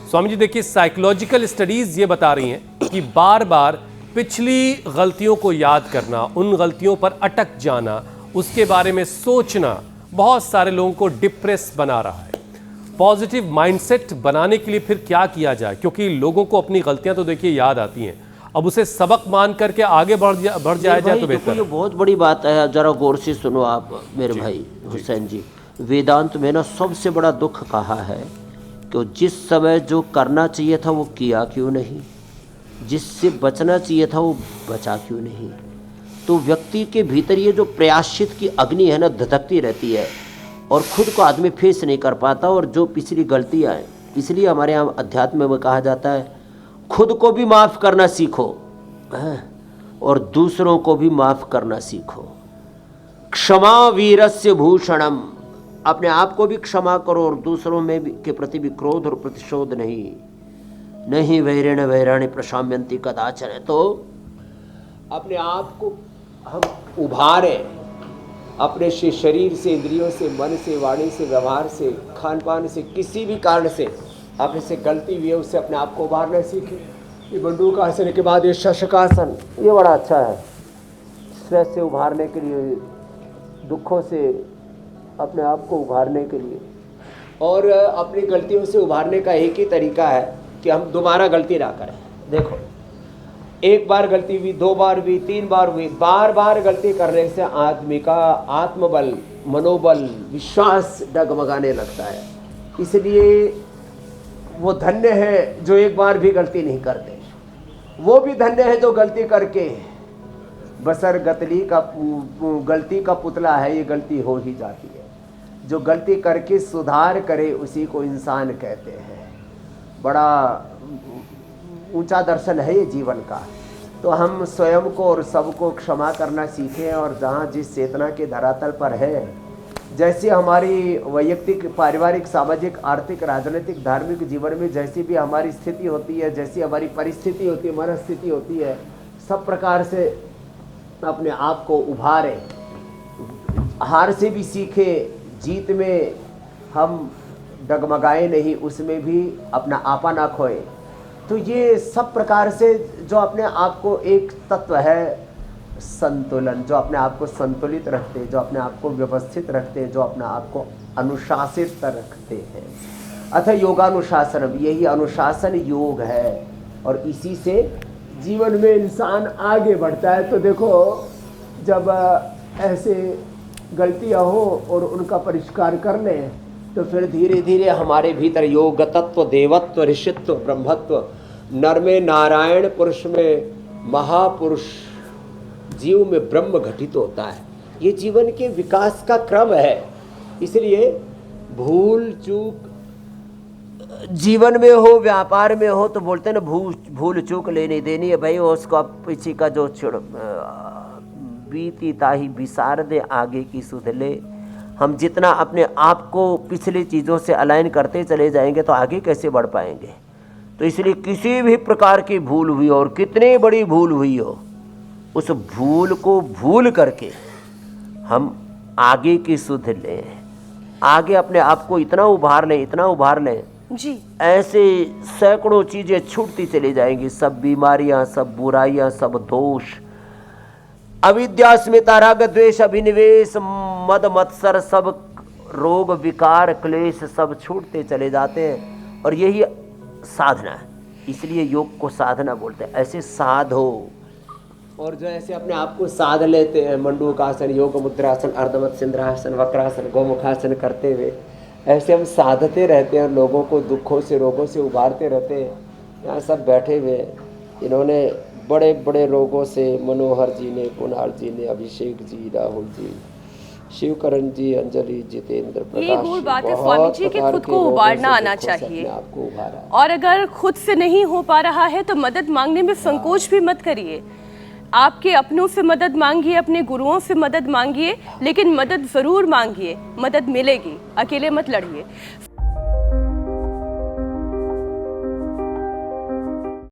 स्वामी जी देखिए, psychological studies ये बता रही हैं कि बार बार पिछली गलतियों को याद करना, उन गलतियों पर अटक जाना, उसके बारे में सोचना बहुत सारे लोगों को डिप्रेस बना रहा है। पॉजिटिव माइंडसेट बनाने के लिए फिर क्या किया जाए? क्योंकि लोगों को अपनी गलतियां तो देखिए याद आती हैं, अब उसे सबक मान करके आगे बढ़ जाया जाए तो बेहतर। ये बहुत बड़ी बात है, जरा गौर से सुनो आप मेरे भाई हुसैन जी। वेदांत में ना सबसे बड़ा दुख कहा है कि जिस समय जो करना चाहिए था वो किया क्यों नहीं, जिससे बचना चाहिए था वो बचा क्यों नहीं। तो व्यक्ति के भीतर ये जो प्रयाश्चित की अग्नि है ना, धधकती रहती है और खुद को आदमी फेस नहीं कर पाता। और जो पिछली गलतियाँ हैं, इसलिए हमारे यहाँ अध्यात्म में कहा जाता है खुद को भी माफ़ करना सीखो और दूसरों को भी माफ़ करना सीखो। क्षमा वीरस्य भूषणम, अपने आप को भी क्षमा करो और दूसरों में भी के प्रति भी क्रोध और प्रतिशोध नहीं वैरेण वैराणी प्रशाम्यंती कदाचन है। तो अपने आप को हम उभारें, अपने से शरीर से, इंद्रियों से, मन से, वाणी से, व्यवहार से, खान पान से, किसी भी कारण से अपने से गलती हुई है उससे अपने आप को उभारना सीखें। ये बंदूक आसन के बाद ये शशकासन, ये बड़ा अच्छा है स्ट्रेस से उभारने के लिए, दुखों से अपने आप को उभारने के लिए। और अपनी गलतियों से उभारने का एक ही तरीका है कि हम दोबारा गलती ना करें। देखो, एक बार गलती हुई, 2 बार हुई, 3 बार हुई, बार बार गलती करने से आदमी का आत्मबल, मनोबल, विश्वास डगमगाने लगता है। इसलिए वो धन्य है जो एक बार भी गलती नहीं करते, वो भी धन्य है जो गलती करके बसर गलती का पुतला है, ये गलती हो ही जाती है। जो गलती करके सुधार करे उसी को इंसान कहते हैं। बड़ा ऊंचा दर्शन है ये जीवन का। तो हम स्वयं को और सबको क्षमा करना सीखें और जहाँ जिस चेतना के धरातल पर है, जैसी हमारी वैयक्तिक, पारिवारिक, सामाजिक, आर्थिक, राजनीतिक, धार्मिक जीवन में जैसी भी हमारी स्थिति होती है, जैसी हमारी परिस्थिति होती है, मनस्थिति होती है, सब प्रकार से अपने आप को उभारें। हार से भी सीखें, जीत में हम डगमगाए नहीं, उसमें भी अपना आपा ना खोए। तो ये सब प्रकार से जो अपने आप को एक तत्व है संतुलन, जो अपने आप को संतुलित रखते, जो अपने आप को व्यवस्थित रखते, जो अपने आप को अनुशासित रखते हैं। अतः योगानुशासन, यही अनुशासन योग है और इसी से जीवन में इंसान आगे बढ़ता है। तो देखो, जब ऐसे गलतियां हो और उनका परिष्कार कर लें तो फिर धीरे धीरे हमारे भीतर योग तत्व, देवत्व, ऋषित्व, ब्रह्मत्व, नर में नारायण, पुरुष में महापुरुष, जीव में ब्रह्म घटित होता है। ये जीवन के विकास का क्रम है। इसलिए भूल चूक जीवन में हो, व्यापार में हो, तो बोलते हैं ना भूल चूक लेनी देनी है भाई। उसको पीछे का जो बीती ताही बिसार दे, आगे की सुध ले। हम जितना अपने आप को पिछली चीज़ों से अलाइन करते चले जाएंगे तो आगे कैसे बढ़ पाएंगे। तो इसलिए किसी भी प्रकार की भूल हुई और कितनी बड़ी भूल हुई हो, उस भूल को भूल करके हम आगे की सुध लें, आगे अपने आप को इतना उभार लें जी। ऐसे सैकड़ों चीज़ें छूटती चली जाएंगी। सब बीमारियां, सब बुराइयां, सब दोष, अविद्या, अस्मिता, राग, द्वेष, अभिनिवेश, मद मत्सर, सब रोग, विकार, क्लेश सब छूटते चले जाते हैं। और यही साधना है, इसलिए योग को साधना बोलते हैं। ऐसे साधो, और जो ऐसे अपने आप को साध लेते हैं, मंडूकासन, योग मुद्रासन, अर्धमत सिंद्रासन, वक्रासन, गोमुखासन करते हुए ऐसे हम साधते रहते हैं, लोगों को दुखों से, रोगों से उबारते रहते हैं। यहाँ सब बैठे हुए, इन्होंने बड़े बड़े रोगों से, मनोहर जी ने, कुणाल जी ने, अभिषेक जी, राहुल जी, शिवकरण जी, अंजलि, जितेंद्र, ये गुण बात है स्वामी जी कि खुद को उबारना आना चाहिए। और अगर खुद से नहीं हो पा रहा है तो मदद मांगने में संकोच भी मत करिए। आपके अपनों से मदद मांगिए, अपने गुरुओं से मदद मांगिए, लेकिन मदद ज़रूर मांगिए, मदद मिलेगी, अकेले मत लड़िए।